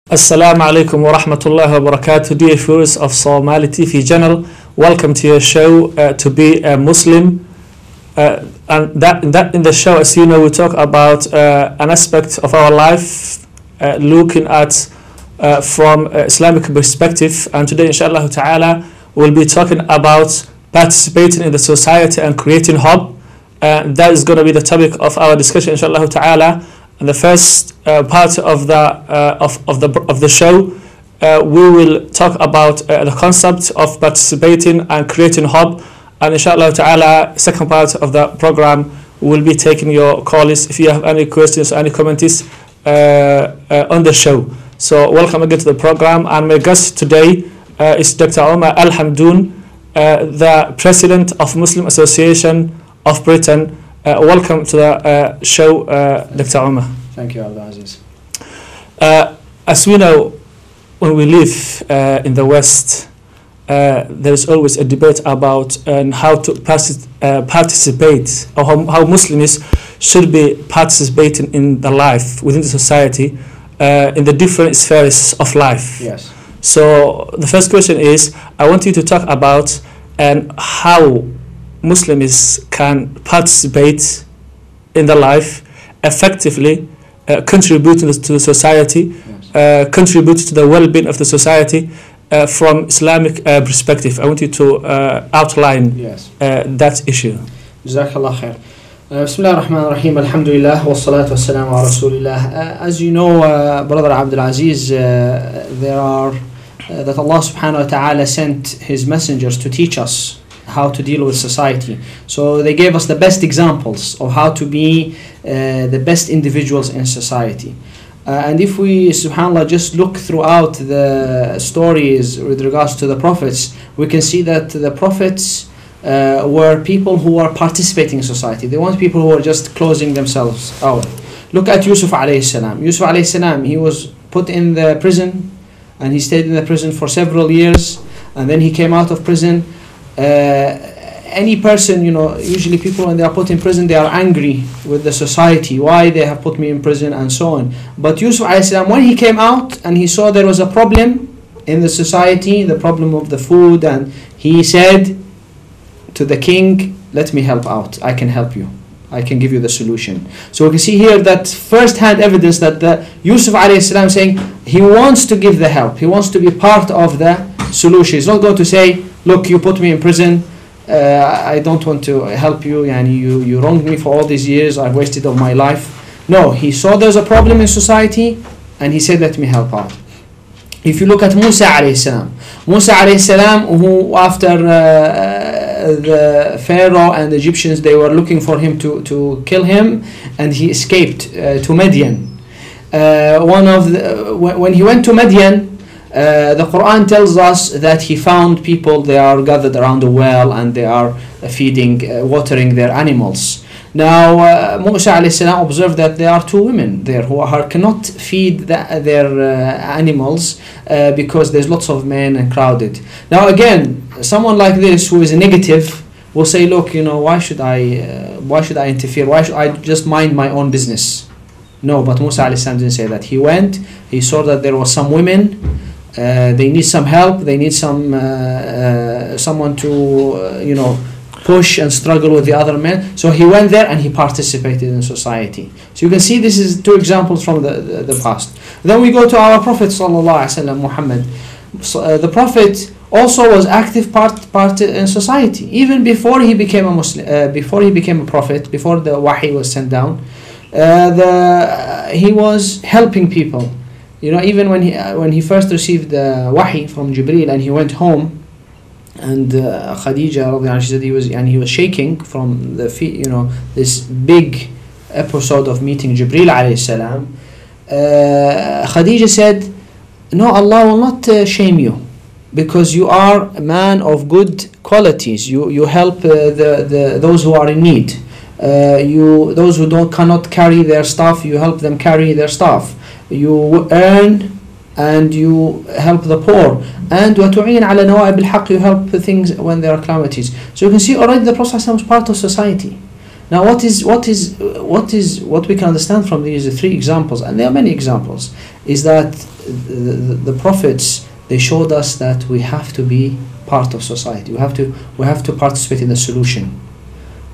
Assalamu alaikum wa rahmatullahi wa barakatuh, dear viewers of Somali TV channel. Welcome to your show, To Be a Muslim. And in the show, as you know, we talk about an aspect of our life, looking at from Islamic perspective. And today, inshallah ta'ala, we'll be talking about participating in the society and creating hope. That is going to be the topic of our discussion, inshallah ta'ala. And the first part of the show, we will talk about the concept of participating and creating hope. And inshallah ta'ala, second part of the program, will be taking your calls if you have any questions or any comments on the show. So welcome again to the program. And my guest today is Dr. Omar Al-Hamdoun, the President of Muslim Association of Britain. Welcome to the show, Dr. Omar. Thank you, Abdulaziz. As we know, when we live in the West, there is always a debate about how to participate, or how Muslims should be participating in the life within the society, in the different spheres of life. Yes. So the first question is, I want you to talk about how Muslims can participate in the life effectively, contributing to the society, yes. Contribute to the well-being of the society from Islamic perspective. I want you to outline yes. That issue. Jazakallah khair. Bismillah ar-Rahman ar-Rahim. Alhamdulillah wa salatu wa salamu ala Rasulillah. As you know, Brother Abdulaziz, there are that Allah subhanahu wa ta'ala sent His messengers to teach us how to deal with society. So they gave us the best examples of how to be the best individuals in society. And if we, subhanAllah, just look throughout the stories with regards to the prophets, we can see that the prophets were people who were participating in society. They weren't people who were just closing themselves out. Look at Yusuf alayhi salam. Yusuf alayhi salam, he was put in the prison, and he stayed in the prison for several years, and then he came out of prison. Any person, usually people when they are put in prison, they are angry with the society, why they have put me in prison and so on. But Yusuf alayhi salam, when he came out and he saw there was a problem in the society, the problem of the food, and he said to the king, let me help out, I can help you, I can give you the solution. So we can see here that first-hand evidence that the Yusuf alayhi salam saying he wants to give the help, he wants to be part of the solution. He's not going to say, look, you put me in prison, I don't want to help you, and you wronged me for all these years, I've wasted all my life. No, he saw there's a problem in society and he said, let me help out. If you look at Musa alayhi salam, who after the Pharaoh and the Egyptians, they were looking for him to kill him, and he escaped to Midian. When he went to Midian, the Quran tells us that he found people, they are gathered around the well and they are feeding, watering their animals. Now Musa alayhi salam observed that there are two women there who cannot feed their animals because there's lots of men and crowded. Now again, someone like this who is negative will say, look, why should I interfere? Why should I just mind my own business? No, but Musa alayhi salam didn't say that. He went, he saw that there were some women, they need some help, they need someone to push and struggle with the other men. So he went there and he participated in society. So you can see this is two examples from the past. Then we go to our Prophet sallallahu alaihi wasallam, Muhammad. So, the Prophet also was active part in society, even before he became a Muslim, before he became a prophet, before the wahi was sent down. He was helping people. Even when he first received the wahi from Jibreel and he went home, and Khadija, she said he was shaking from the this big episode of meeting Jibreel alayhi salam. Khadija said, no, Allah will not shame you, because you are a man of good qualities. You help those who are in need. Those who cannot carry their stuff, you help them carry their stuff. You earn and you help the poor. And وَتُعِينَ عَلَى نَوَائِبِ الْحَقِّ, you help things when there are calamities. So you can see already the Prophet was part of society. Now, what we can understand from these three examples, and there are many examples, is that the prophets, they showed us that we have to be part of society. We have to participate in the solution.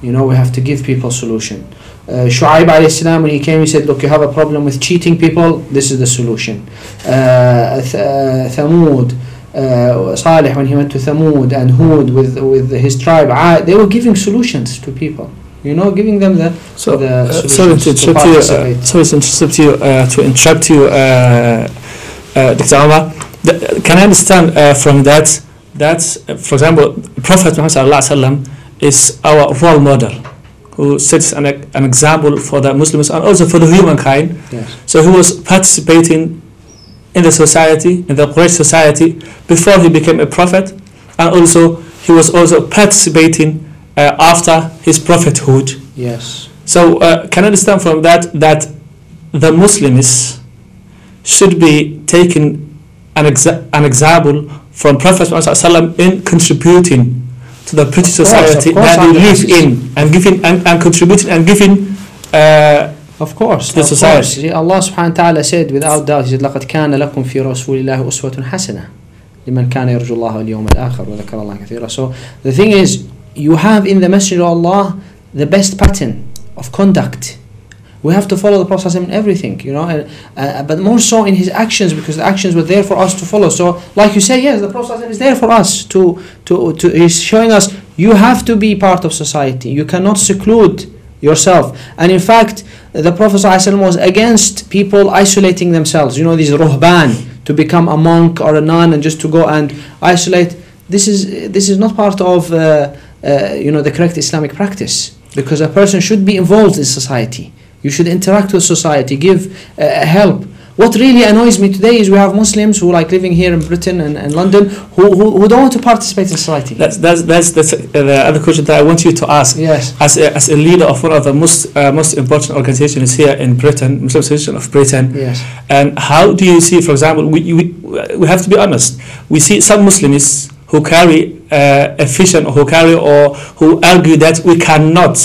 We have to give people solution. Shu'aib alayhi salam, when he came, he said, look, you have a problem with cheating people, this is the solution. Thamud, Salih, when he went to Thamud, and Hud with his tribe, they were giving solutions to people. Giving them the solutions. Sorry to interrupt you, Dr. Omar. Can I understand from that, for example, Prophet Muhammad is our role model, who sets an example for the Muslims and also for the humankind. Yes. So he was participating in the society, in the Quraysh society, before he became a prophet, and also he was also participating after his prophethood. Yes. So can I understand from that the Muslims should be taking an example from Prophet ﷺ in contributing to the British society that they live in, and giving and contributing and giving of course the society. Course. Allah subhanahu wa ta'ala said without doubt, he said لَقَدْ كَانَ لَكُمْ فِي رَسُولِ اللَّهِ أُسْوَةٌ حَسَنَةٌ لِمَنْ كَانَ يَرْجُو اللَّهَ وَالْيَوْمَ الْآخِرَ وَذَكَرَ اللَّهَ كَثِيرًا. So the thing is, you have in the Messenger of Allah the best pattern of conduct. We have to follow the Prophet in everything, but more so in his actions, because the actions were there for us to follow. So, like you say, yes, the Prophet is there for us to he's showing us you have to be part of society. You cannot seclude yourself. And in fact, the Prophet was against people isolating themselves. These ruhban, to become a monk or a nun and just to go and isolate. This is not part of the correct Islamic practice, because a person should be involved in society. You should interact with society, give help. What really annoys me today is we have Muslims who like living here in Britain and London who don't want to participate in society. That's the other question that I want you to ask. Yes. As a leader of one of the most important organizations here in Britain, Muslim Association of Britain. Yes. And how do you see, for example, we have to be honest. We see some Muslims who carry a vision, or who argue that we cannot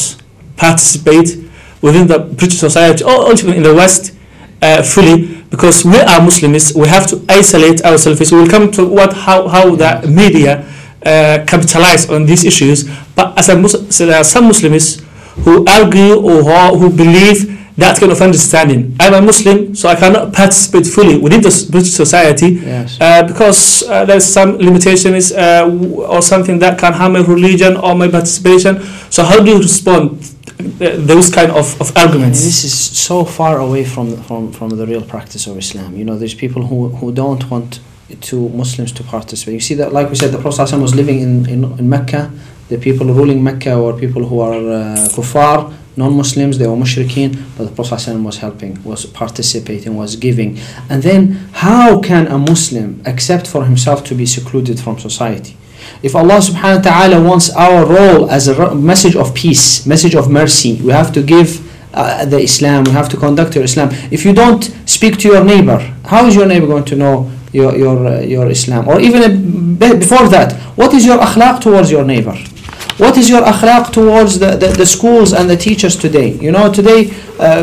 participate within the British society or also in the West fully, because we are Muslims. We have to isolate ourselves. We will come to how the media capitalize on these issues. But as there are some Muslims who argue or who believe that kind of understanding. I'm a Muslim, so I cannot participate fully within the British society. Yes. Because there's some limitations or something that can harm my religion or my participation. So how do you respond those kind of arguments? This is so far away from the real practice of Islam. There's people who don't want Muslims to participate. You see that, like we said, the Prophet was living in Mecca. The people ruling Mecca were people who are kuffar, non-Muslims, they were mushrikeen, but the Prophet was helping, was participating, was giving. And then how can a Muslim accept for himself to be secluded from society? If Allah subhanahu wa ta'ala wants our role as a message of peace, message of mercy, we have to give the Islam, we have to conduct your Islam. If you don't speak to your neighbor, how is your neighbor going to know your Islam? Or even before that, what is your akhlaq towards your neighbor? What is your akhlaq towards the schools and the teachers today? Today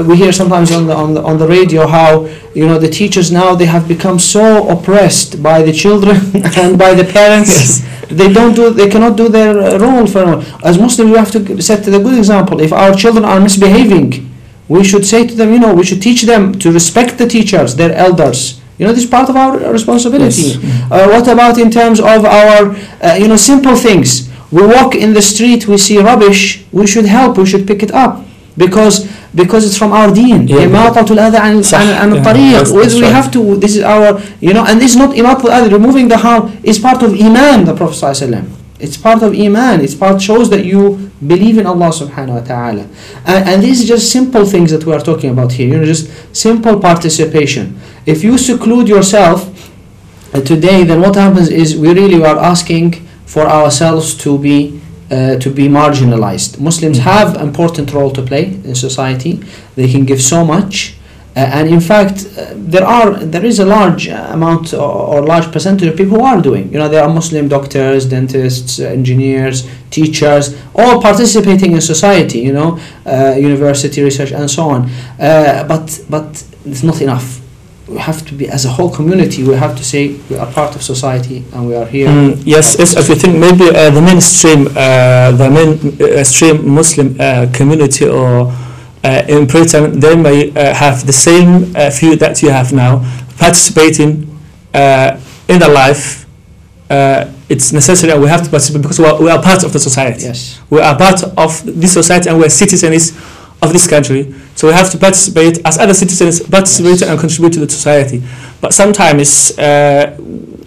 we hear sometimes on the radio how the teachers now, they have become so oppressed by the children and by the parents. Yes. They cannot do their role. As Muslims, we have to set the good example. If our children are misbehaving, we should say to them, we should teach them to respect the teachers, their elders. This is part of our responsibility. Yes. What about in terms of our simple things? We walk in the street, we see rubbish, we should help, we should pick it up, because it's from our deen. We have to, this is our, and this is not imatat al-adha, removing the harm is part of iman, the Prophet ﷺ. It's part of iman, shows that you believe in Allah subhanahu wa ta'ala. And these are just simple things that we are talking about here, just simple participation. If you seclude yourself today, then what happens is we really are asking for ourselves to be marginalized. Muslims have an important role to play in society. They can give so much, And in fact, there is a large amount or large percentage of people who are doing. There are Muslim doctors, dentists, engineers, teachers, all participating in society. University research and so on. But it's not enough. We have to be, as a whole community, we have to say we are part of society and we are here. Yes, if you think maybe the mainstream Muslim community or in Britain, they may have the same view that you have now, participating in the life. It's necessary and we have to participate because we are part of the society. Yes. We are part of this society and we are citizens of this country. So we have to participate as other citizens, participate and contribute to the society. But sometimes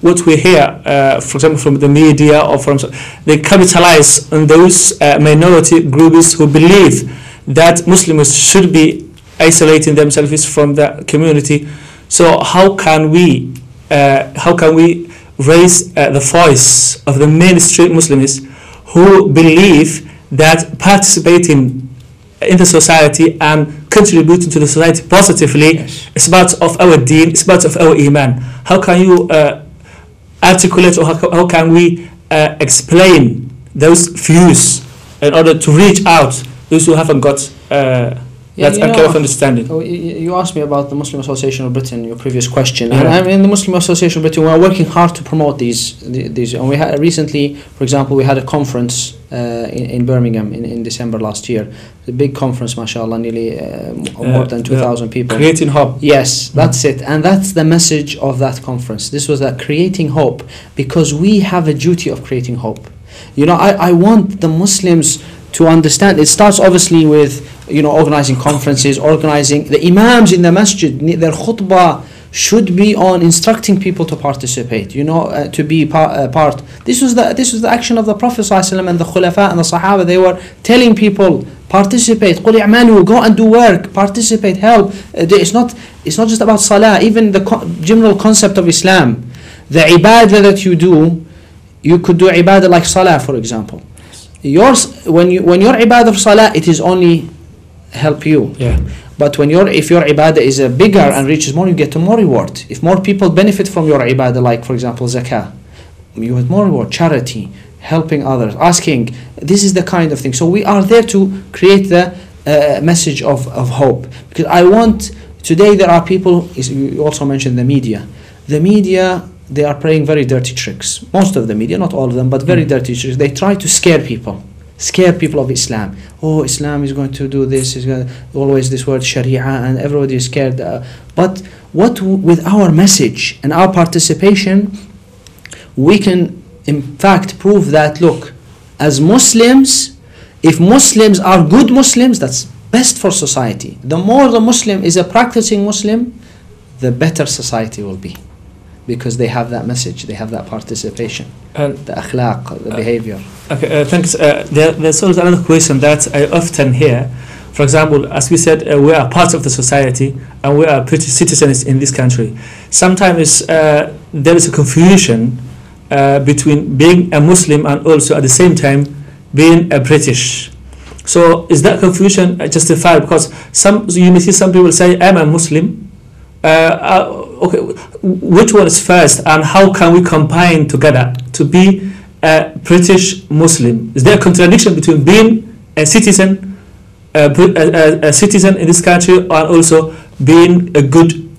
what we hear, for example, from the media or they capitalize on those minority groups who believe that Muslims should be isolating themselves from the community. So how can we raise the voice of the mainstream Muslims who believe that participating in the society and contributing to the society positively is part of our deen, is part of our iman? How can you articulate or how can we explain those views in order to reach out those who haven't got that kind of understanding? You asked me about the Muslim Association of Britain, your previous question. And I'm in the Muslim Association of Britain. We are working hard to promote these. And we had recently, for example, we had a conference in Birmingham in December last year. A big conference, mashallah, nearly more than 2,000 people. Creating hope. Yes, that's it. And that's the message of that conference. This was that creating hope, because we have a duty of creating hope. I want the Muslims to understand. It starts obviously with organizing conferences, organizing the imams in the masjid. Their khutbah should be on instructing people to participate, to be part. This was the action of the Prophet ﷺ and the Khulafa and the Sahaba. They were telling people, participate, قُلِ اعْمَلُوا, go and do work, participate, help. It's not just about salah. Even the general concept of Islam, the ibadah that you do, you could do ibadah like salah, for example. When your ibadah of salah, it is only help you. Yeah. But if your ibadah is bigger and reaches more, you get more reward. If more people benefit from your ibadah, like for example zakah, you get more reward. Charity, helping others, asking. This is the kind of thing. So we are there to create the message of hope. Because I want, today there are people, you also mentioned the media. The media, they are playing very dirty tricks. Most of the media, not all of them, but very dirty tricks. They try to scare people of Islam. Oh, Islam is going to do this, is going to, always this word Sharia, and everybody is scared. But with our message and our participation, we can in fact prove that, look, as Muslims, if Muslims are good Muslims, that's best for society. The more the Muslim is a practicing Muslim, the better society will be. Because they have that message, they have that participation, the akhlaq, the behavior. Okay, thanks. There's also another question that I often hear. For example, as we said, we are part of the society and we are pretty citizens in this country. Sometimes there is a confusion between being a Muslim and also at the same time being a British. So is that confusion justified? Because you may see some people say, I'm a Muslim. Okay, which one is first, and how can we combine together to be a British Muslim? Is there a contradiction between being a citizen in this country and also being a good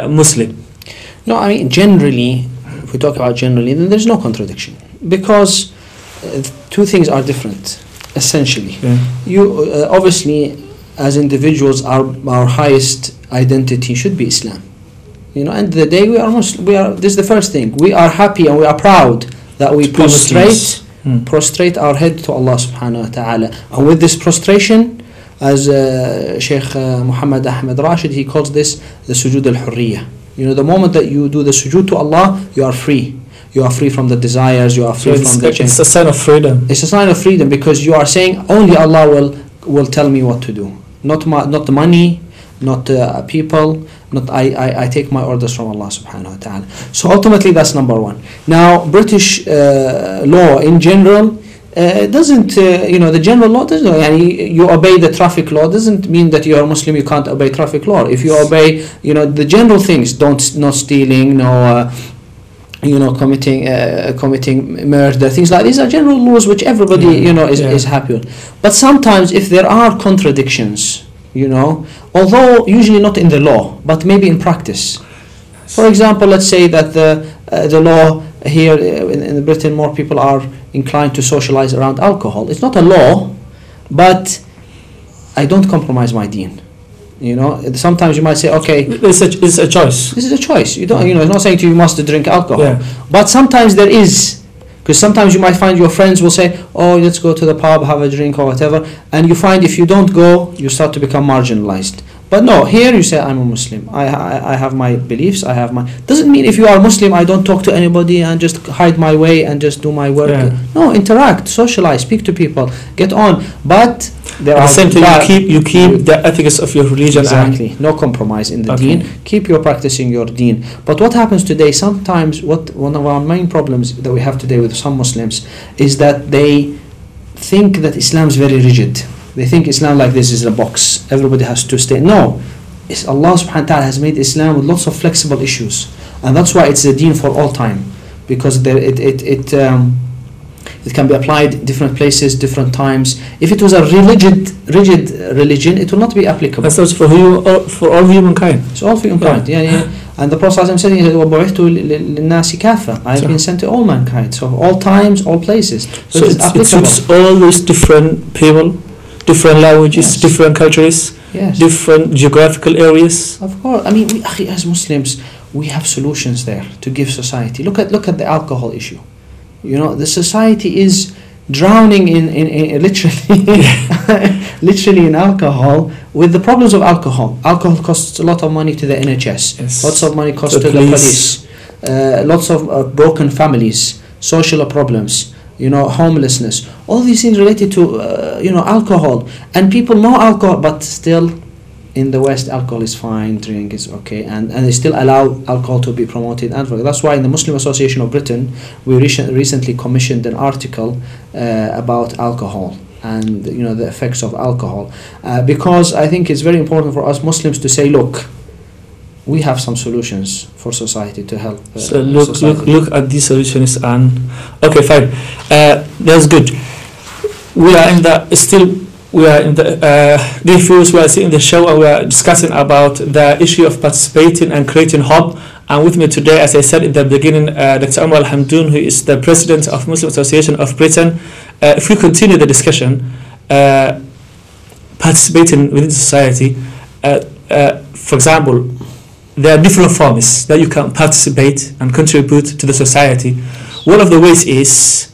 Muslim? No, I mean generally, if we talk about generally, then there's no contradiction, because two things are different essentially. Yeah. You obviously, as individuals, our highest identity should be Islam. End of the day, we are Muslim. This is the first thing. We are happy and we are proud that we prostrate our head to Allah subhanahu wa ta'ala. And with this prostration, as Sheikh Muhammad Ahmed Rashid, he calls this the sujood al-hurriya. The moment that you do the sujood to Allah, you are free. You are free from the desires, you are free from the chains. It's a sign of freedom. It's a sign of freedom, because you are saying only Allah will tell me what to do. Not the money, not people, not I take my orders from Allah subhanahu wa ta'ala. So ultimately that's number one. Now British law in general, doesn't, the general law doesn't, you obey the traffic law doesn't mean that you are a Muslim, you can't obey traffic law. If you obey, the general things, no stealing, no, committing murder, things like these are general laws which everybody, is happy with. But sometimes if there are contradictions, although usually not in the law, but maybe in practice. For example, let's say that the law here in Britain, more people are inclined to socialize around alcohol. It's not a law, but I don't compromise my deen. Sometimes you might say, okay, it's a choice. This is a choice. You don't, it's not saying to you, you must drink alcohol. Yeah. But sometimes there is, because sometimes you might find your friends will say, oh, let's go to the pub, have a drink or whatever, and you find if you don't go, you start to become marginalized. But no, here you say, I'm a Muslim. I have my beliefs. Doesn't mean if you are Muslim, I don't talk to anybody and just hide my way and just do my work. Yeah. No, interact, socialize, speak to people, get on. But there At the same time, you keep the ethics of your religion. Exactly. No compromise in the deen. Keep your practicing your deen. But what happens today, sometimes one of our main problems that we have today with some Muslims is that they think that Islam is very rigid. They think Islam like this is a box. Everybody has to stay. No. It's Allah subhanahu wa ta'ala has made Islam with lots of flexible issues. And that's why it's a deen for all time. Because it can be applied in different places, different times. If it was a rigid religion, it will not be applicable. That's also for all humankind. It's all for humankind. Yeah. And the Prophet said, وَبُعِثْتُ لِلنَّاسِ كَافَةً. I have been sent to all mankind. So all times, all places. So it suits all those different people, different languages, different cultures, different geographical areas. Of course. I mean, we as Muslims, we have solutions there to give society. Look at the alcohol issue. The society is drowning in literally in alcohol, with the problems of alcohol. Alcohol costs a lot of money to the NHS. Yes. Lots of money costs to the police. Lots of broken families, social problems, homelessness. All these things related to alcohol. And people know alcohol, but still in the West, alcohol is fine, drink is okay, and they still allow alcohol to be promoted. And that's why in the Muslim Association of Britain, we recently commissioned an article about alcohol and the effects of alcohol, because I think it's very important for us Muslims to say, look, we have some solutions for society to help. So look at these solutions, and okay, fine, that's good. We are in the reviews. We are seeing the show, and we are discussing about the issue of participating and creating hope. And with me today, as I said in the beginning, Dr. Omar Al-Hamdoun, who is the president of Muslim Association of Britain. If we continue the discussion, participating within society, for example, there are different forms that you can participate and contribute to the society. One of the ways is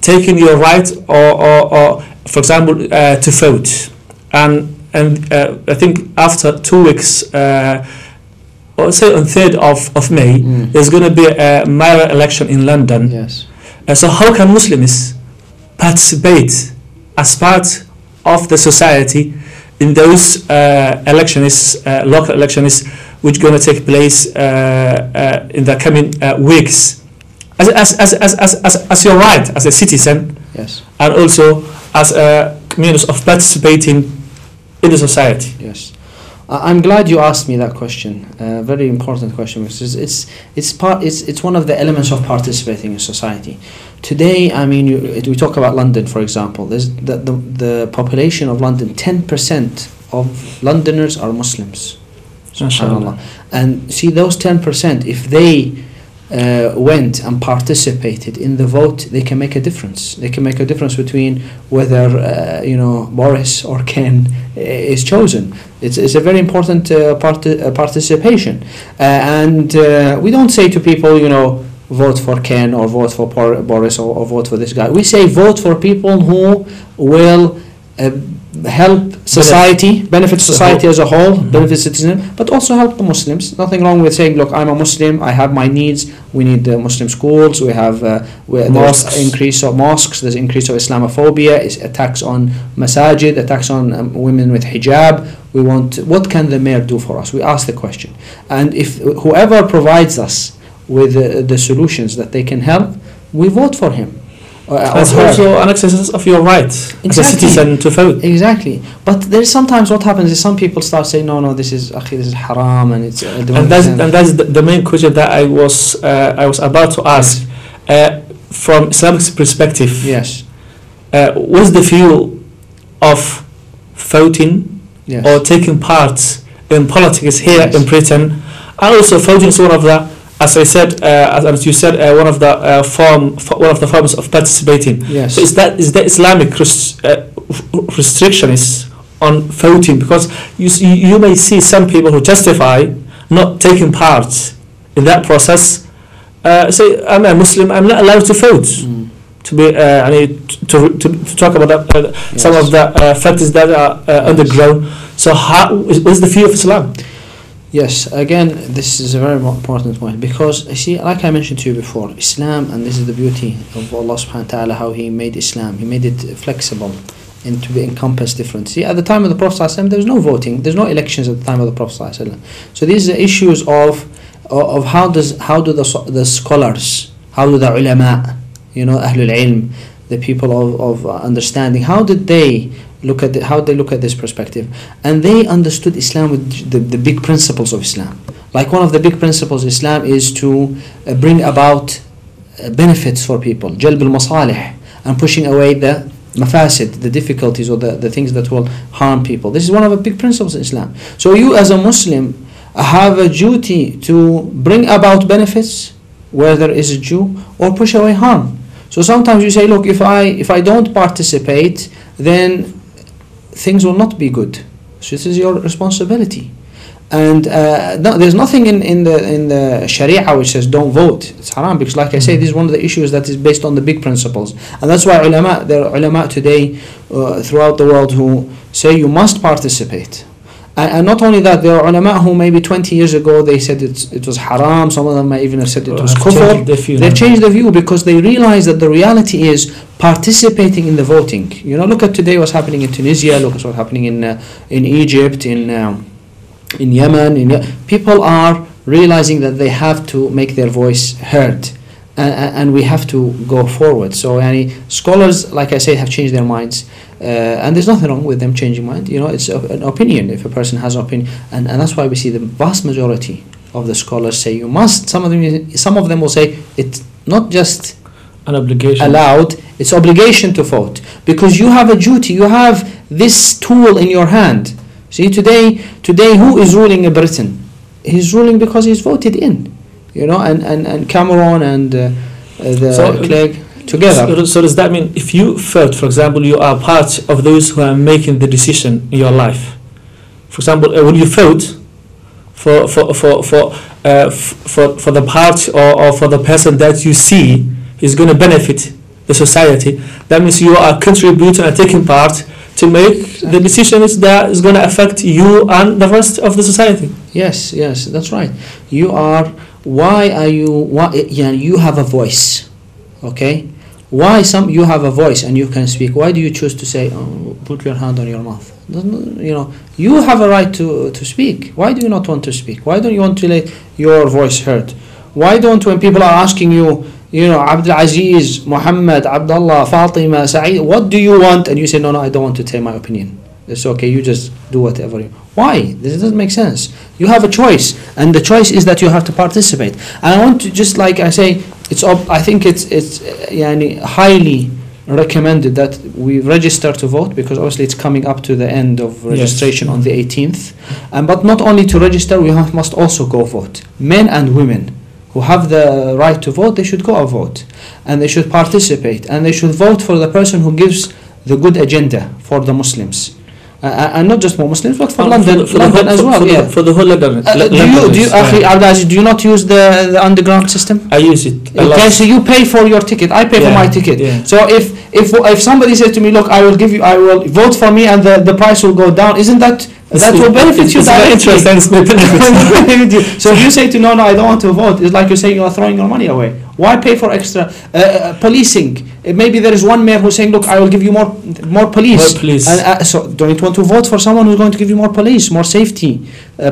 taking your right, or for example, to vote. And I think after 2 weeks, or say on 3rd of May, there's going to be a mayoral election in London. Yes. So how can Muslims participate as part of the society in those elections, local elections, which are going to take place in the coming weeks, as your right as a citizen, yes, and also as a means of participating in the society? Yes, I'm glad you asked me that question. Very important question, because it's one of the elements of participating in society. Today, I mean, we talk about London, for example. There's the population of London. 10% of Londoners are Muslims. SubhanAllah. And see, those 10%, if they went and participated in the vote, they can make a difference. They can make a difference between whether Boris or Ken is chosen. It's a very important participation, and we don't say to people, vote for Ken or vote for Boris or vote for this guy. We say vote for people who will help society, benefit society as a whole, benefit citizens, but also help the Muslims. Nothing wrong with saying, look, I'm a Muslim, I have my needs. We need Muslim schools. We have there's increase of mosques. There's increase of Islamophobia. It's attacks on masajid, attacks on women with hijab. We want, what can the mayor do for us? We ask the question, and if whoever provides us with the solutions that they can help, we vote for him. That's also an exercise of your right as a citizen to vote. Exactly. But there's sometimes what happens is some people start saying, no, this is haram, and it's and that's the main question that I was about to ask. From Islamic perspective, yes, what's the view of voting or taking part in politics here in Britain? And also voting is one of the, as I said, as you said, one of the forms of participating. Yes. So is that Islamic restriction is on voting? Because you may see some people who justify not taking part in that process. Say, I'm a Muslim, I'm not allowed to vote. To be to talk about some of the factors that are underground. So what's the view of Islam? Yes, again, this is a very important point, because you see, like I mentioned to you before, Islam, and this is the beauty of Allah subhanahu wa ta'ala, how He made Islam. He made it flexible and to be encompass different. See, at the time of the Prophet ﷺ, there was no voting, there's no elections at the time of the Prophet ﷺ. So these are issues of how do the scholars, how do the ulama, Ahlul Ilm, the people of understanding, how did they look at this perspective? And they understood Islam with the big principles of Islam. Like one of the big principles of Islam is to bring about benefits for people, jalb al-masalih, and pushing away the mafasid, the difficulties or the things that will harm people. This is one of the big principles of Islam. So you as a Muslim have a duty to bring about benefits where there is a Jew, or push away harm. So sometimes you say, look, if I don't participate, then things will not be good. So this is your responsibility. And no, there's nothing in the Sharia which says don't vote. It's haram, because like I say, this is one of the issues that is based on the big principles. And that's why there are ulama today throughout the world who say you must participate. And not only that, there are ulama who maybe 20 years ago they said it was haram. Some of them might even have said it was kufr. They've changed their view because they realize that the reality is participating in the voting. Look at today what's happening in Tunisia. Look at what's happening in Egypt, in Yemen. People are realizing that they have to make their voice heard, and we have to go forward. So scholars, like I say, have changed their minds. And there's nothing wrong with them changing mind. It's an opinion. If a person has an opinion, and that's why we see the vast majority of the scholars say you must. Some of them will say it's not just an obligation allowed, it's obligation to vote, because you have a duty. You have this tool in your hand. See, today who is ruling in Britain? He's ruling because he's voted in. And Cameron and Clegg together. So does that mean if you vote, for example, you are part of those who are making the decision in your life? For example, when you vote for the part or for the person that you see is going to benefit the society, that means you are contributing and taking part to make the decisions that is going to affect you and the rest of the society. Yes, that's right. You have a voice. Okay, why you have a voice and you can speak? Why do you choose to say, put your hand on your mouth? You have a right to speak. Why do you not want to speak? Why don't you want to let your voice heard? Why don't, when people are asking you, Abdul Aziz, Muhammad, Abdullah, Fatima, Saeed, what do you want? And you say, no, I don't want to tell my opinion. It's okay, you just do whatever you. Why? This doesn't make sense. You have a choice, and the choice is that you have to participate. And I want to, just like I say, I think it's highly recommended that we register to vote, because obviously it's coming up to the end of registration on the 18th. But not only to register, we must also go vote. Men and women who have the right to vote, they should go and vote, and they should participate, and they should vote for the person who gives the good agenda for the Muslims. And not just for Muslims, but for London as well. For the whole London. Do you not use the underground system? I use it. Okay, so you pay for your ticket. I pay for my ticket. Yeah. So if somebody says to me, look, I will vote for me, and the price will go down, isn't that will benefit you directly? So if you say no, I don't want to vote, it's like you're saying you are throwing your money away. Why pay for extra policing? Maybe there is one mayor who's saying, look, I will give you more police. So don't you want to vote for someone who's going to give you more police, more safety,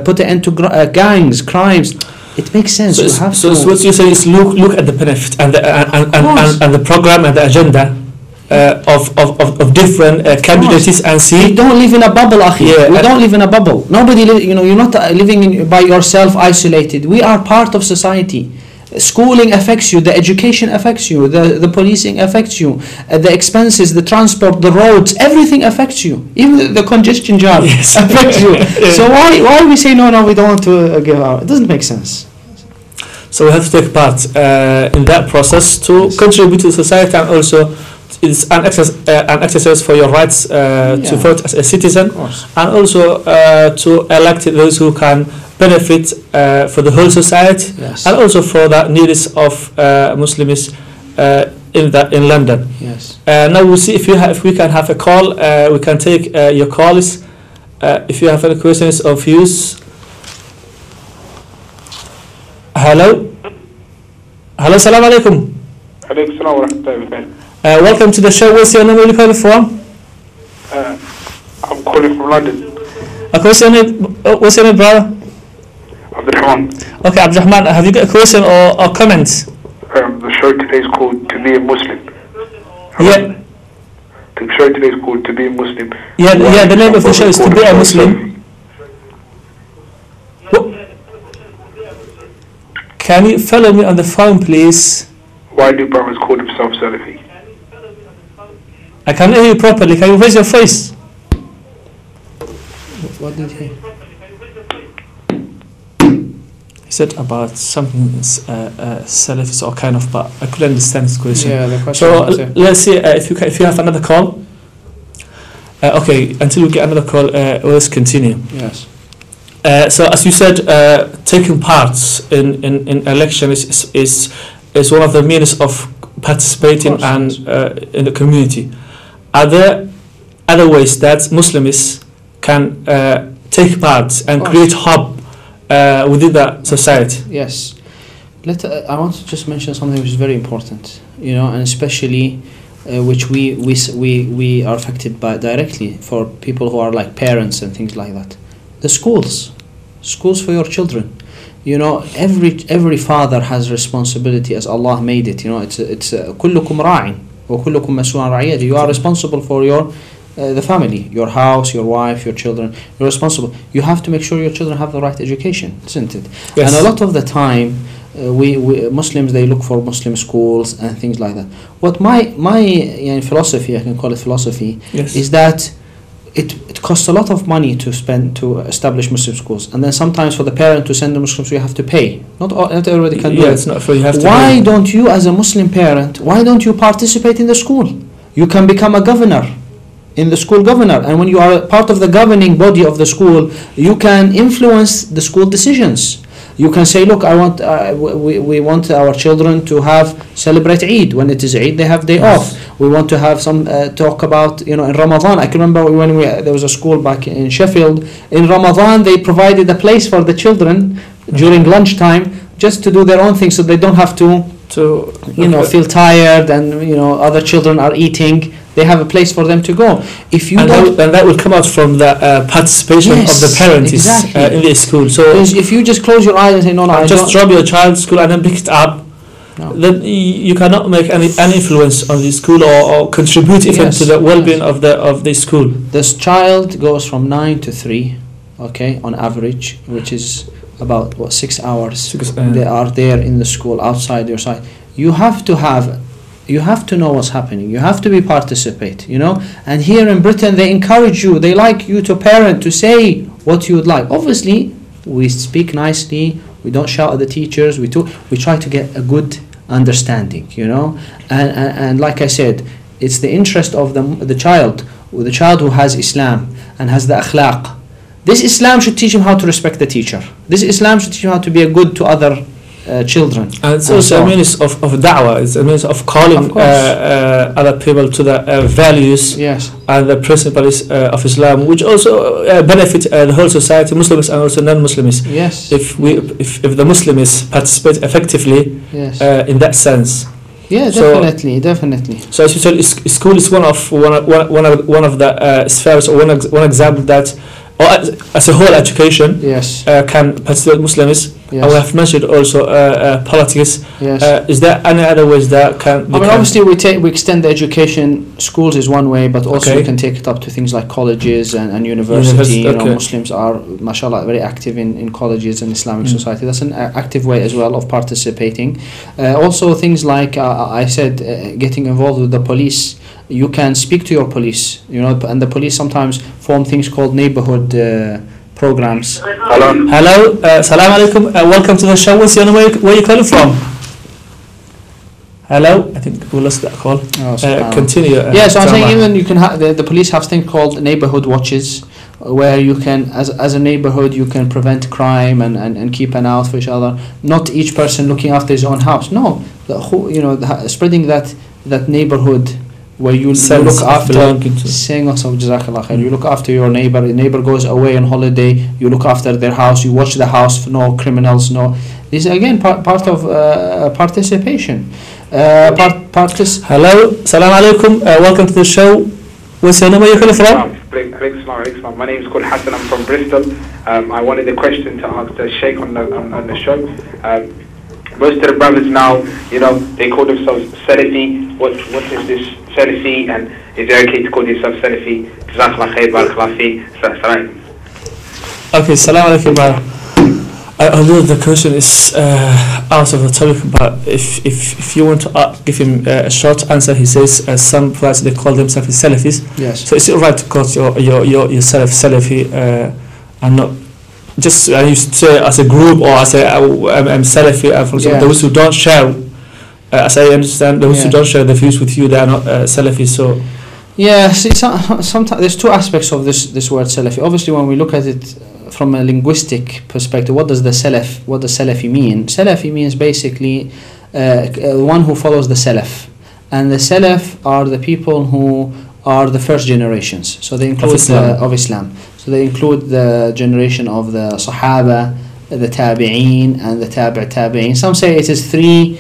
put an end to gangs, crimes? It makes sense. So, what you say is look at the benefit and the program and the agenda of different candidates and see. We don't live in a bubble, akhi. Yeah, we don't live in a bubble. Nobody, you're not living by yourself, isolated. We are part of society. Schooling affects you, the education affects you, the policing affects you, the expenses, the transport, the roads, everything affects you. Even the congestion jar affects you. So why we say no, we don't want to give out? It doesn't make sense. So we have to take part in that process to contribute to society, and also it's an exercise for your rights to vote as a citizen, and also to elect those who can benefit for the whole society, and also for the needs of Muslims in London. Yes. Now we'll see if we can have a call. We can take your calls if you have any questions or views. Hello. Assalamu alaikum. Alaikum salam wa rahmatullahi wa barakatuh. Welcome to the show. What's your name? Where are you calling from? I'm calling from London. Okay, what's your name, brother? Abdurrahman. Okay, Abdurrahman, have you got a question or comment? The show today is called To Be a Muslim. Yeah. The show today is called To Be a Muslim. Yeah, the name of the show is To Be a Muslim. Can you follow me on the phone, please? Why do brothers call themselves Salafi? I can't hear you properly. Can you raise your voice? What did he? He said about something Salafis or kind of, but I couldn't understand his question. Yeah, the question. So let's see if you have another call. Okay, until we get another call, let's continue. Yes. So as you said, taking part in election is one of the means of participating and in the community. Are there other ways that Muslims can take part and create hope within the society? Yes. I want to just mention something which is very important, and especially which we are affected by directly for people who are like parents and things like that. The schools for your children. Every father has responsibility as Allah made it. It's كلكم راع وكلكم مسؤول عن رعيته. You are responsible for your the family, your house, your wife, your children. You're responsible. You have to make sure your children have the right education, isn't it? Yes. And a lot of the time, we Muslims, they look for Muslim schools and things like that. What my philosophy, I can call it philosophy, is that it costs a lot of money to spend to establish Muslim schools, and then sometimes for the parent to send the Muslims, you have to pay. Not everybody can do it. It's not free. You have to why pay. don't you, as a Muslim parent, why don't you participate in the school? You can become a governor, in the school governor, and when you are part of the governing body of the school, you can influence the school decisions. You can say, look, we want our children to celebrate Eid. When it is Eid, they have day off. We want to have some talk about, in Ramadan. I can remember when there was a school back in Sheffield. In Ramadan, they provided a place for the children during lunchtime just to do their own thing, so they don't have to feel tired and other children are eating. They have a place for them to go. If you and that will come out from the participation of the parents in the school. So if you just close your eyes and say no, I just drop your child to school and then pick it up, then you cannot make any influence on the school or contribute even to the well-being of the school. This child goes from 9 to 3, on average, which is about 6 hours. They are there in the school outside your side. You have to know what's happening. You have to participate, And here in Britain, they encourage you. They like you to parent, to say what you would like. Obviously, we speak nicely. We don't shout at the teachers. We try to get a good understanding, And like I said, it's the interest of the child who has Islam and has the akhlaq. This Islam should teach him how to respect the teacher. This Islam should teach him how to be good to other children. And it's also a means of da'wah. It's a means of calling other people to the values and the principles of Islam, which also benefit the whole society, Muslims and also non-Muslims. Yes. If the Muslims participate effectively in that sense. Yeah, definitely. So as you said, school is one of the spheres, or one example that, or as a whole education, can participate Muslims. Yes. And we have mentioned also politics. Yes. Is there any other ways that can? I mean, obviously, we extend the education. Schools is one way, but also Okay. we can take it up to things like colleges and university. You know, okay. Muslims are, mashallah, very active in colleges and Islamic society. That's an active way as well of participating. Also, things like I said, getting involved with the police. You can speak to your police, you know, and the police sometimes form things called neighborhood programs. Hello. Salam alaikum. Welcome to the show. What's your name? Where you calling from? Hello. I think we lost that call. Continue. Yeah, so I'm saying even you can have the police have things called neighborhood watches, where you can, as a neighborhood, you can prevent crime and keep an eye out for each other. Not each person looking after his own house. No, spreading that neighborhood. Where you look after, saying also Jazakallah khair, you look after your neighbor. The neighbor goes away on holiday. You look after their house. You watch the house. No criminals. No. This is again part of participation. Hello, salam alaikum. Welcome to the show. What's your name? Where you calling from? My name is called Hassan. I'm from Bristol. I wanted a question to ask the Sheikh on the show. Most of the brothers now, you know, they call themselves Salafi. What is this Salafi, and is it okay to call yourself Salafi? Jazakallah khair, barakallah fi. Salam. Okay, salam alaikum. Although the question is out of the topic, but if you want to give him a short answer, he says some brothers they call themselves Salafis. Yes. So is it right to call yourself Salafi and not? Just I used to say as a group, or as I'm Salafi, for example, those who don't share, as I understand, those who don't share the views with you, they are not Salafi. So see, sometimes there's two aspects of this word Salafi. Obviously, when we look at it from a linguistic perspective, what does Salafi mean? Salafi means basically one who follows the Salaf, and the Salaf are the people who are the first generations. So they include of Islam. So they include the generation of the Sahaba, the Tabi'een, and the Tabi'een. Some say it is 3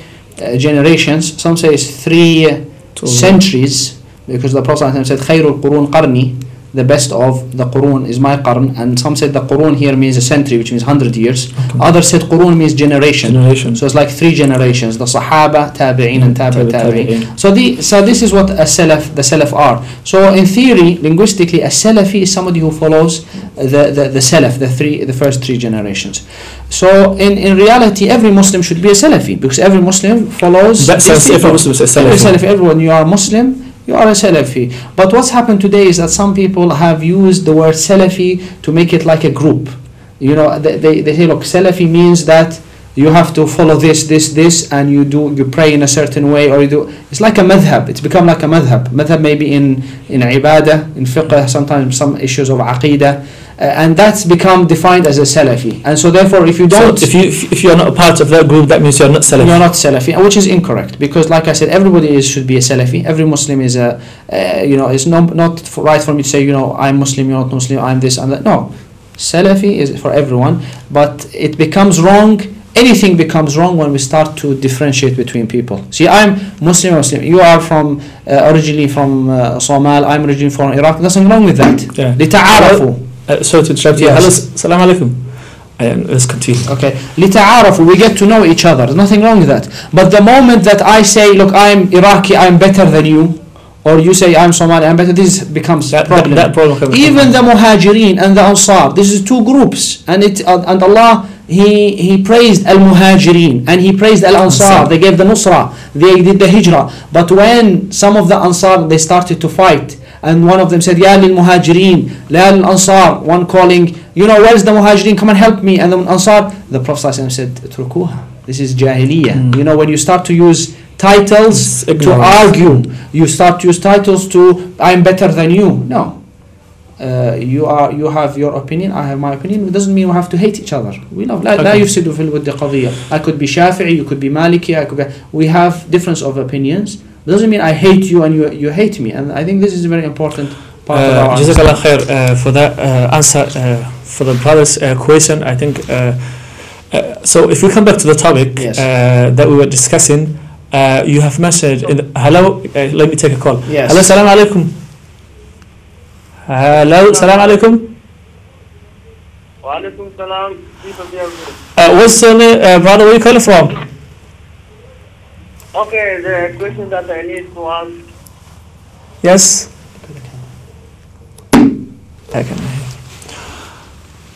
generations. Some say it's 3 centuries, because the Prophet said, "Khairul Qurun Qarni." The best of the Qurun is my Qarn, and some said the Qurun here means a century, which means 100 years. Okay. Others said Qurun means generation. So it's like 3 generations: the Sahaba, Tabi'een, and Tabi'een. So this is what the Salaf are. So in theory, linguistically, a Salafi is somebody who follows the Salaf, the first 3 generations. So in reality, every Muslim should be a Salafi, because every Muslim follows. That says every Muslim is a Salafi. Everyone, you are Muslim, you are a Salafi. But what's happened today is that some people have used the word Salafi to make it like a group. You know, they say, look, Salafi means that you have to follow this, and you pray in a certain way, or you do. It's like a madhab. It's become like a madhab. Madhab maybe in ibadah, in fiqh, sometimes some issues of aqidah. And that's become defined as a Salafi. And so therefore, if you don't... So if you're not a part of that group, that means you're not Salafi. You're not Salafi, which is incorrect. Because like I said, everybody should be a Salafi. Every Muslim is it's not right for me to say, you know, I'm Muslim, you're not Muslim, I'm this, I'm that. No. Salafi is for everyone. But it becomes wrong. Anything becomes wrong when we start to differentiate between people. See, I'm Muslim. You are originally from Somali. I'm originally from Iraq. Nothing wrong with that. لتعارفوا. Sorry to interrupt you. Hello, salam alaikum. Let's continue. Okay. لتعارفوا, we get to know each other. There's nothing wrong with that. But the moment that I say, look, I'm Iraqi, I'm better than you, or you say I'm Somali, I'm better, this becomes a problem. That problem even the Muhajirin and the Ansar, this is 2 groups, and Allah He praised al-Muhajirin and He praised al-Ansar. They gave the Nusra, they did the Hijrah. But when some of the Ansar, they started to fight, and one of them said, Ya lil Muhajirin, La lil Ansar, one calling, you know, where's the Muhajirin, come and help me. And the Ansar, the Prophet said, Trukuha, this is Jahiliyyah. You know, when you start to use titles to argue, you start to use titles to, I'm better than you. No. You have your opinion, I have my opinion. It doesn't mean we have to hate each other. We love. لا يفسد في الود قضية. I could be Shafi'i, you could be Maliki, we have difference of opinions. It doesn't mean I hate you and you hate me. And I think this is a very important part of our answer. Jazakallah khair for that answer for the brother's question. I think so. If we come back to the topic that we were discussing, you have mentioned hello. Let me take a call. Yes. Hello, salam alaikum. Hello, salam alaikum. Wa alaikum salam. People there. What's your name, brother? Where you calling from? Okay, the question that I need to ask. Yes. I can hear.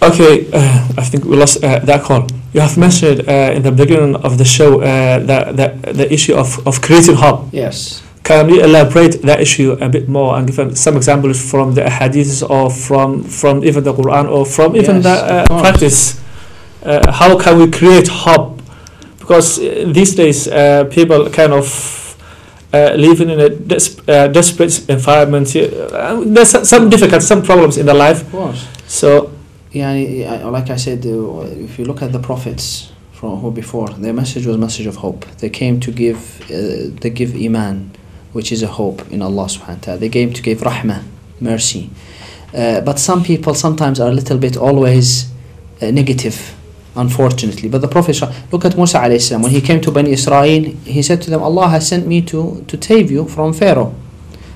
Okay, I think we lost that call. You have mentioned in the beginning of the show the issue of creating hope. Yes. Can you elaborate that issue a bit more and give some examples from the hadiths or from even the Quran or from even Yes, the of course. practice? How can we create hope? Because these days people kind of living in a desperate environment. There's some problems in their life. Of course. So Like I said, if you look at the prophets from who before, their message was a message of hope. They came to give iman, which is a hope in Allah subhanahu wa ta'ala. They came to give rahmah, mercy. But some people sometimes are a little bit always negative, unfortunately. But the Prophet, look at Musa alayhi salam. When he came to Bani Israel, he said to them, Allah has sent me to save you from Pharaoh.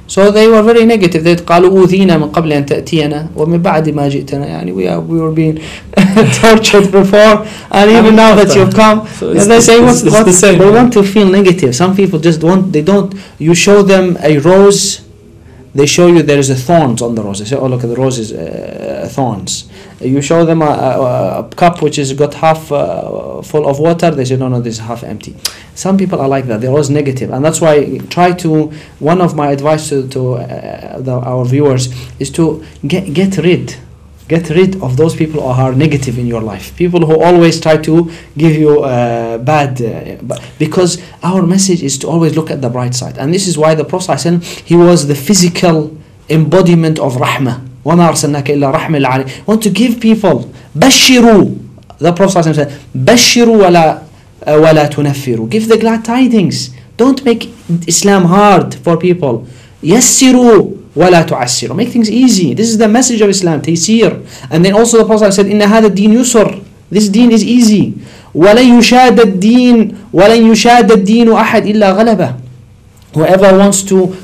So they were very negative. They قالوا أوذينا من قبل أن تأتينا ومن بعد ما جئتنا. يعني we were being tortured before, and even now that you've come, So they say it's the same. they want to feel negative. Some people just you show them a rose, they show you there is a thorns on the rose. They say, oh look at the roses, thorns. You show them a cup which is got half full of water, they say no, this is half empty. Some people are like that, they're always negative, and that's why one of my advice to our viewers is to get rid of those people who are negative in your life, people who always try to give you bad, because our message is to always look at the bright side. And this is why the Prophet ﷺ, he was the physical embodiment of rahmah. وَمَا أَرْسَلْنَاكَ إِلَّا رَحْمَةً لِلْعَالَمِينَ. Want to give people بَشِّرُوا. The Prophet ﷺ said بَشِّرُوا وَلَا تُنَفِّرُوا. Give the glad tidings. Don't make Islam hard for people. يَسِّرُوا وَلَا تُعَسِّرُوا. Make things easy. This is the message of Islam, taysir. And then also the Prophet said, إِنَّ هَذَا الدِّينُ يُسْرٌ. This deen is easy. وَلَنْ يُشَادَ الدِّينُ أَحَدٍ إِلَّا غَلَبَهُ. Whoever wants to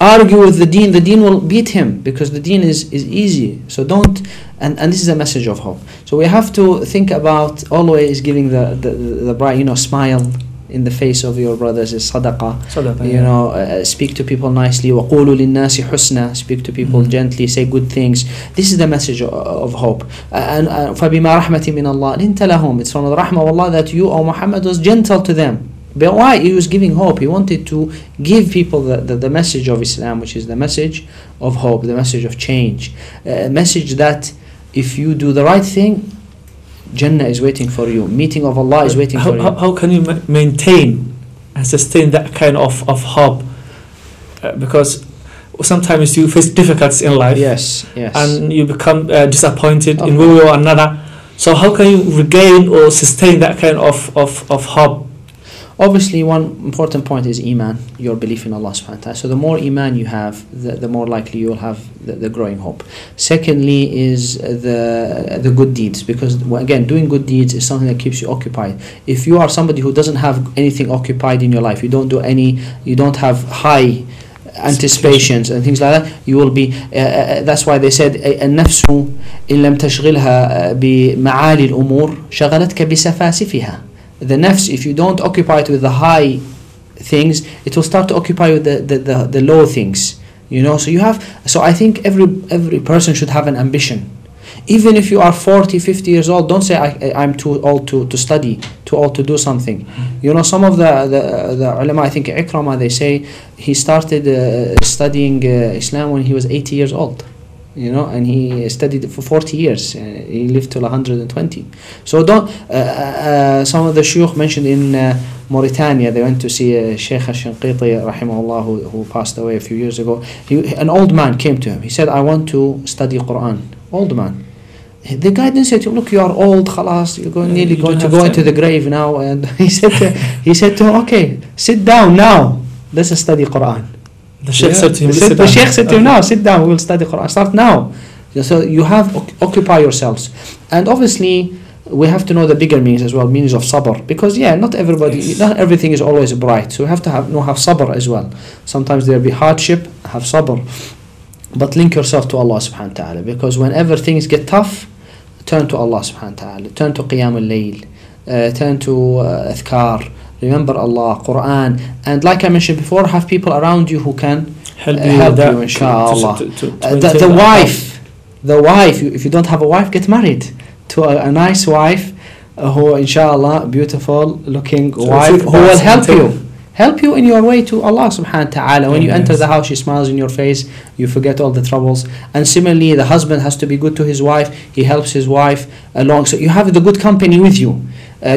argue with the deen will beat him, because the deen is easy. So don't, and this is a message of hope. So we have to think about always giving the bright, smile in the face of your brothers is sadaqah. Speak to people nicely. وَقُولُوا لِلنَّاسِ حُسْنًا. Speak to people gently, say good things. This is the message of hope. And فَبِمَا رَحْمَةٍ مِّنَ اللَّهِ لِنْتَ لَهُمْ. It's from the rahmah of Allah that you, O Muhammad, was gentle to them. But why? He was giving hope. He wanted to give people the message of Islam, which is the message of hope, the message of change, a message that if you do the right thing, Jannah is waiting for you, meeting of Allah is waiting for you. How can you maintain and sustain that kind of hope? Because sometimes you face difficulties in life, yes, and you become disappointed in one way or another. So how can you regain or sustain that kind of hope? Obviously, one important point is iman, your belief in Allah subhanahu wa ta'ala. So the more iman you have, the more likely you will have the growing hope. Secondly is the good deeds, because again, doing good deeds is something that keeps you occupied. If you are somebody who doesn't have anything occupied in your life, you don't have high anticipations and things like that, you will be that's why they said النفس إن لم تشغلها بمعالي الأمور شغلتك بسفاسفها. The nafs, if you don't occupy it with the high things, it will start to occupy with the low things. So I think every person should have an ambition. Even if you are 40, 50 years old, don't say I'm too old to study, too old to do something. Some of the ulama, I think Ikrama, they say he started studying Islam when he was 80 years old. And he studied for 40 years. He lived till 120. So some of the shuyukh mentioned in Mauritania, they went to see Sheikh al-Shanqiti, rahimahullah, who passed away a few years ago. An old man came to him. He said, I want to study Quran. Old man. The guy didn't say to him, look, you are old, khalas, you're nearly going to go into the grave now. And he said to him, okay, sit down now. Let's study Quran. The Sheikh said to him, the Sheikh said to him, now, sit down, we will study Quran. Start now. So you have occupy yourselves. And obviously, we have to know the bigger meanings as well, meanings of sabr. Because not everything is always bright. So we have to have sabr as well. Sometimes there will be hardship, have sabr. But link yourself to Allah subhanahu wa ta'ala. Because whenever things get tough, turn to Allah subhanahu wa ta'ala, turn to Qiyam al-Layl, turn to Adhkar, remember Allah, Quran, and like I mentioned before, have people around you who can help you, inshallah. The wife, if you don't have a wife, get married to a nice wife who, inshallah, beautiful looking wife who will help you in your way to Allah subhanahu wa ta'ala. When you enter the house, she smiles in your face, you forget all the troubles. And similarly, the husband has to be good to his wife, he helps his wife along. So you have the good company with you,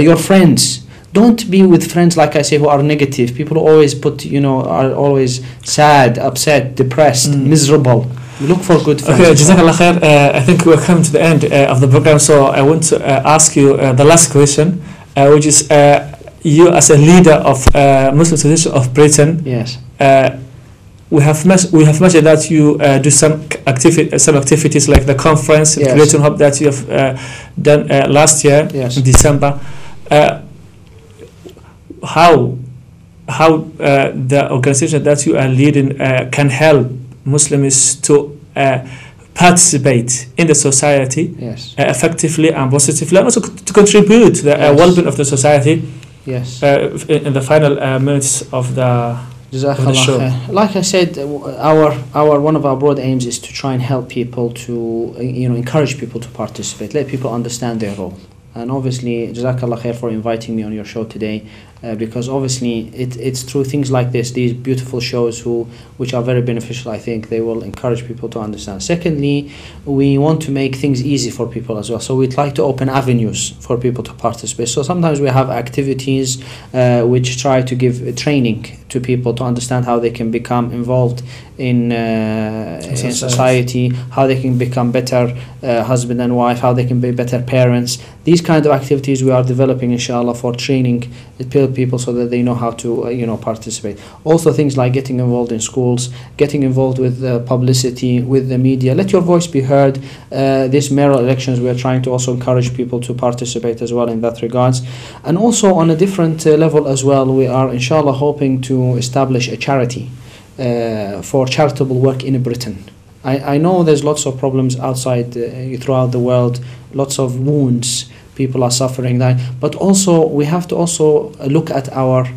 your friends. Don't be with friends, like I say, who are negative. People who always are always sad, upset, depressed, miserable. Look for good friends. Okay, Jazakallah khair. I think we're coming to the end of the program, so I want to ask you the last question, which is you as a leader of Muslim Association of Britain. Yes. We have mentioned that you do some activities like the conference in Creating Hope that you have done last year in December. How the organization that you are leading can help Muslims to participate in the society effectively and positively, and also to contribute to the well-being of the society in the final minutes of the show. Like I said, our one of our broad aims is to try and help people to encourage people to participate, let people understand their role. And obviously, Jazakallah khair for inviting me on your show today, because obviously it's through things like this, these beautiful shows which are very beneficial. I think they will encourage people to understand. Secondly, we want to make things easy for people as well. So we'd like to open avenues for people to participate. So sometimes we have activities which try to give training to people to understand how they can become involved in society, how they can become better husband and wife, how they can be better parents. These kind of activities we are developing, inshallah, for training people so that they know how to participate. Also things like getting involved in schools, getting involved with publicity, with the media. Let your voice be heard. These mayoral elections, we are trying to also encourage people to participate as well in that regards. And also on a different level as well, we are inshallah hoping to establish a charity for charitable work in Britain. I know there's lots of problems outside throughout the world, lots of wounds, people are suffering that, but also we have to also look at our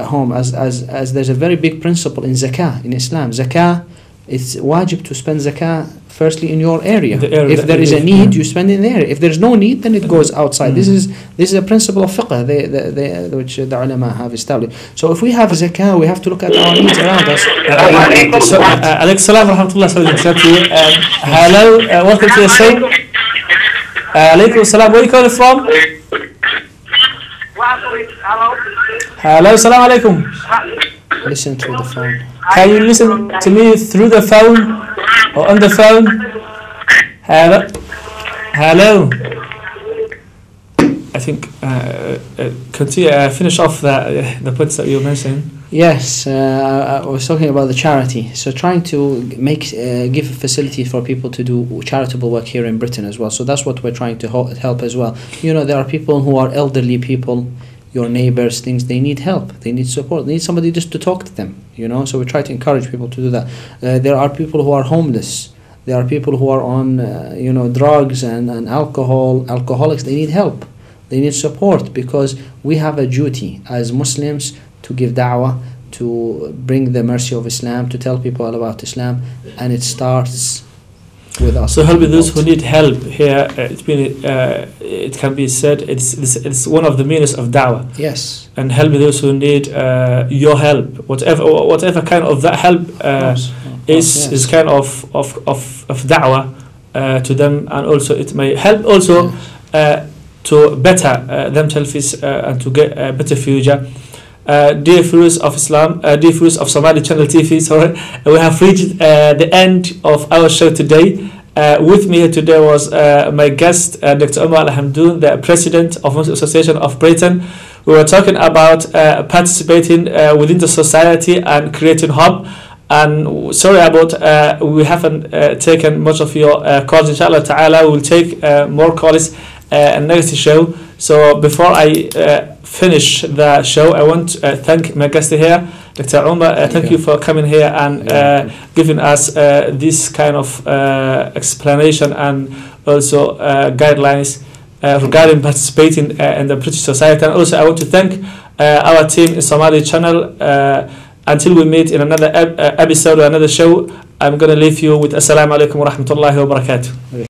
home as there's a very big principle in zakah in Islam. Zakah, it's wajib to spend zakah firstly in your area. If there is a need, you spend in there. If there's no need, then it goes outside. This is a principle of fiqh which the ulama have established. So if we have zakah, we have to look at our needs around us. Alaykum salam wa rahmatullah. Hello, welcome to the show. Alaykum salam. Where are you calling from? Hello, salam alaikum. Listen through the phone. Can you listen to me through the phone or on the phone? Hello. I think continue. Finish off the points that you mentioned. Yes, I was talking about the charity. So trying to give a facility for people to do charitable work here in Britain as well. So that's what we're trying to help as well. There are people who are elderly people, your neighbors, things, they need help, they need support, they need somebody just to talk to them, so we try to encourage people to do that. There are people who are homeless, there are people who are on drugs and alcoholics. They need help, they need support, because we have a duty as Muslims to give da'wah, to bring the mercy of Islam, to tell people all about Islam, and it starts with us. So helping those who need help here, it can be said it's one of the meanings of da'wah. Yes. And helping those who need your help, whatever kind of that help is kind of da'wah to them, and also it may help also to better themselves and to get a better future. Dear viewers of Islam, dear viewers of Somali Channel TV, we have reached the end of our show today. With me here today was my guest, Dr. Omar Al-Hamdoun, the President of Muslim Association of Britain. We were talking about participating within the society and creating hope. And sorry about we haven't taken much of your calls. Inshallah ta'ala, we'll take more calls in next show. So before I finish the show, I want to thank my guest here, Dr. Umar. Thank you for coming here and giving us this kind of explanation, and also guidelines regarding participating in the British society. And also I want to thank our team in Somali channel. Until we meet in another episode or another show, I'm going to leave you with Assalamu alaikum wa rahmatullahi wa barakatuh.